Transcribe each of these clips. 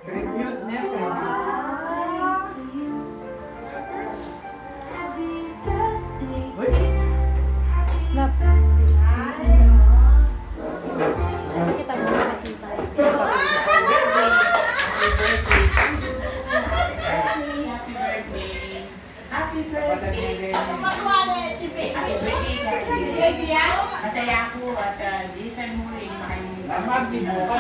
Tribute niya, tribute. Nap. Kita mo nakakita. Happy Kapatid niya birthday! din. Happy birthday! Masaya ako at bisan mo rin Lamag, di mo ka.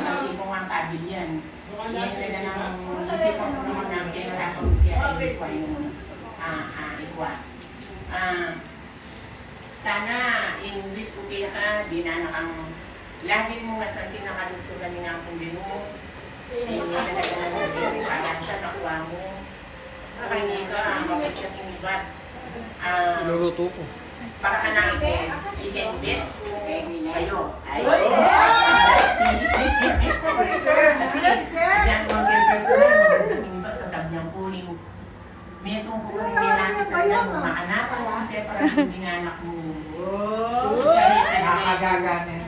sa tipong ang kabilyan. Yan ka na lang, isipan ko naman namin kaya nakapag kaya ko yung ikwa. Sana, in wish ko kaya ka, di na nakang lagi mo masanti nakalusugan ng akong binu. Hindi na nagalalang dito, kaya sa nakuha mo. Kung hindi ka, bakit siya kinibat. Luluto ko. Para ka na ako, i-invest ko kayo. Ay, kasi dyan mga girlfriend ko na, magsasabihin ba sa sabyang kuling. May itong kuling may natin na yan, mga anak ko, kaya parang hindi nga anak mo. Nakakagaganin.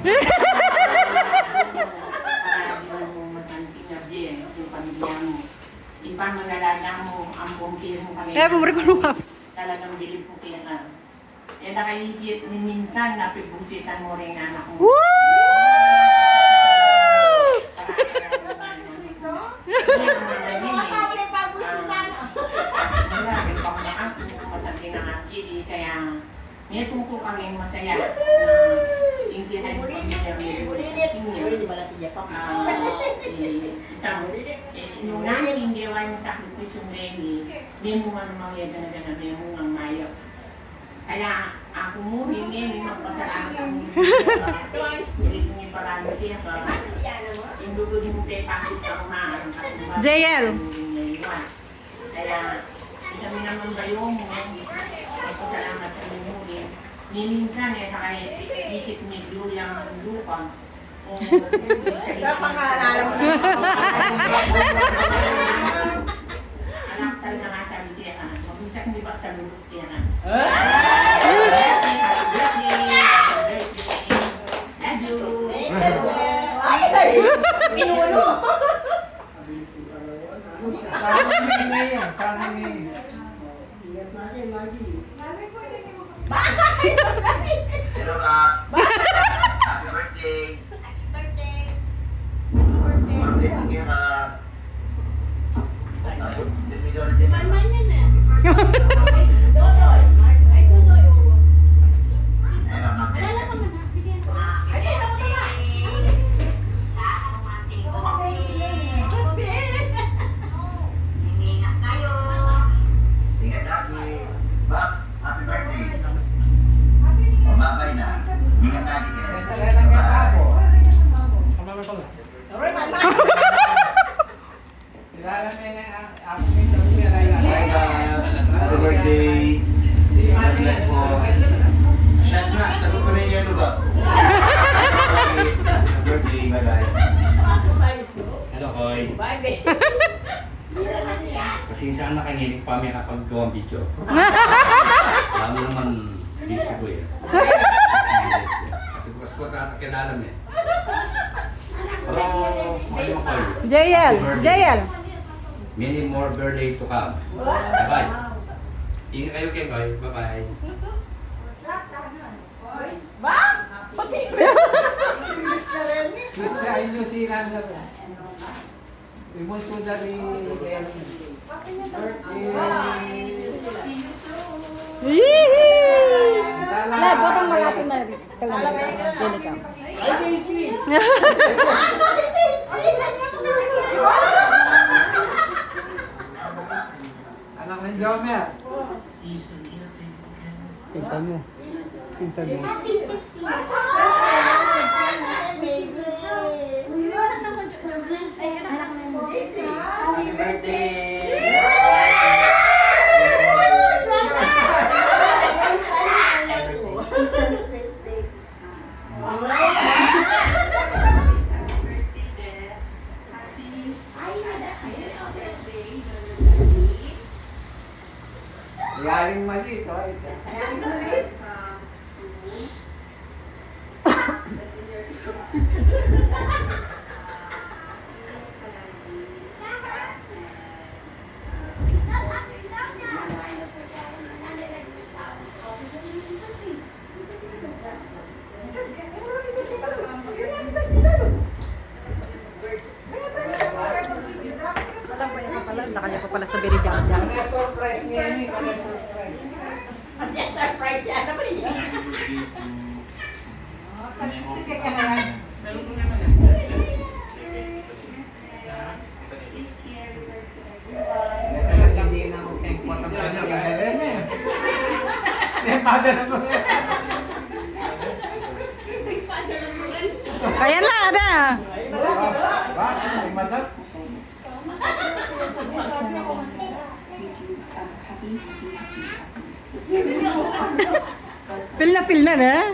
Para di mo masanting na bien, yung pamilya mo. Ipang manalala mo, ang bumpir mo kami. Pabor ko naman. Talagang bilib ko kaya ka. Eh nakahigit ni minsan na pibusitan mo rin anak mo. Woo! Kaya may tungko kami masaya na intinay mo pamilya mo nung namin hindi wala yung sakripisyon Remy, may mga namangya na may mga mayo. Kaya ako mo hindi magpasalamat ko hindi ko yung parami kaya ka yung lugod mo tayo pakit ako na JL. kaya kami naman bayo mo magpasalamat sa mo rin minsan nakahikit ni Juliang Lupang anak tayo na nga sabi kaya ka mag-usap hindi ba sa lulot kaya ka Sana may yan, sana may. Hello, Kak. Happy birthday. Birthday ko kaya, Kak. Tapos, din mo yun din. Ayun, Kak. Ingat lagi. Bak, happy birthday. O, babay na. Ingat lagi kayo. Talagang nga ako. Kilala mo yan ang ako may nagpilala. Hi, Kak. Happy birthday. Si God bless po. Shot nga, sagot ko na yung yellow ba? Happy birthday, bye-bye. Hello, Koy. Pasensya na kayo, hindi pa kami nakapag-gawa ng video. Alam mo naman, busy ko eh. Kasi bukas ko kakakilala mo eh. Pero, magaling mo kayo. JL. JL. Many more birthday to come. Bye-bye. Ingat kayo kay Koy. Bye-bye. Sweet sa inyo sila na to. Remote ko dari Yee! Lai, potong malapit na kalamay. Dili ka. Ay, JC! Anak ng drummer. Pinta mo. Pinta mo. Happy birthday! Yaring mali ito. Kaya na, ada. Pil na na.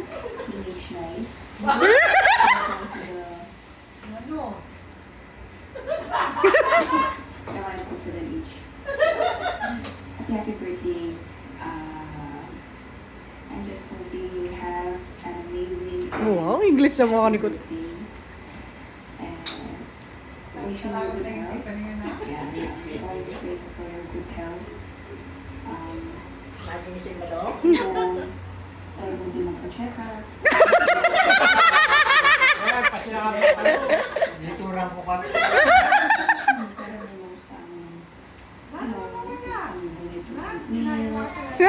Happy birthday. I'm just hoping you have an amazing Wow, English na mga ni ko. birthday. And wishing you good health. Yeah, always pray for your good health. Kung tayo mo din magpa-check up.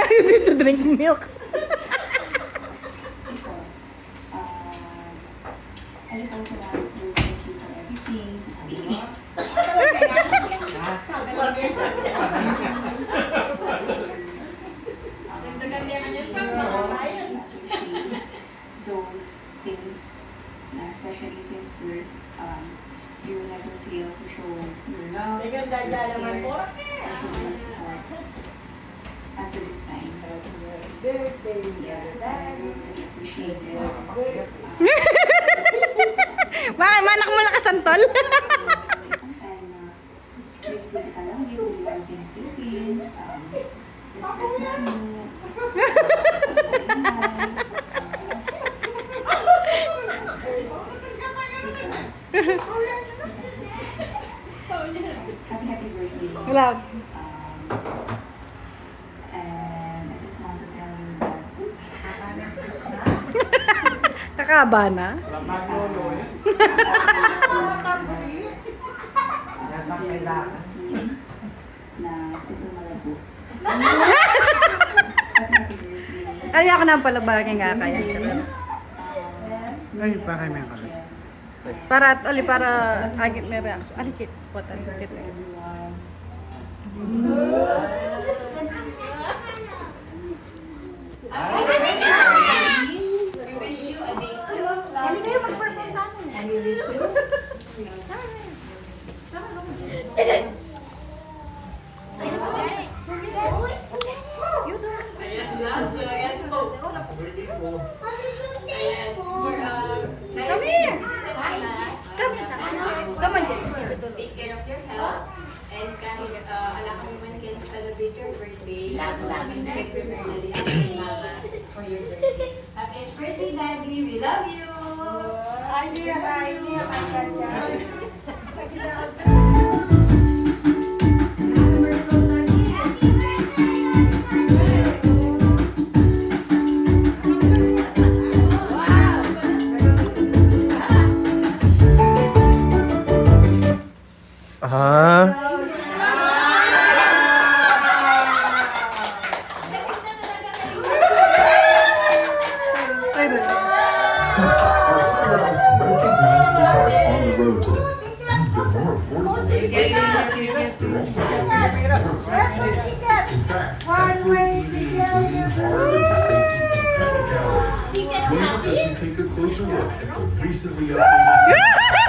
Hindi to drink milk. I just also wanted to thank you for everything. Those things, especially since birth, you will never fail to show your love, your care, especially your support up to this time. Yeah, I really appreciate it. Bakit manak mo lakas antol? Happy birthday. Wala. And I just want to tell you that Kakaba na. na super malabo. Kaya ako na pala bagay nga kaya. Ay, bakit may kalit? Para agit may reaction. Alikit. Alikit. Hindi kayo mag-perform namin. Come here. Come on. So take care of your health. And kahit alam ko naman kayo to celebrate your birthday, prepare na din ang mama for your birthday. Happy birthday, Daddy! We love you! Our stars recognizable cars on the road today. They're more affordable than they're also in fact, that's what EVs lean hard into safety and practicality. Join us as we take a closer look at the recently updated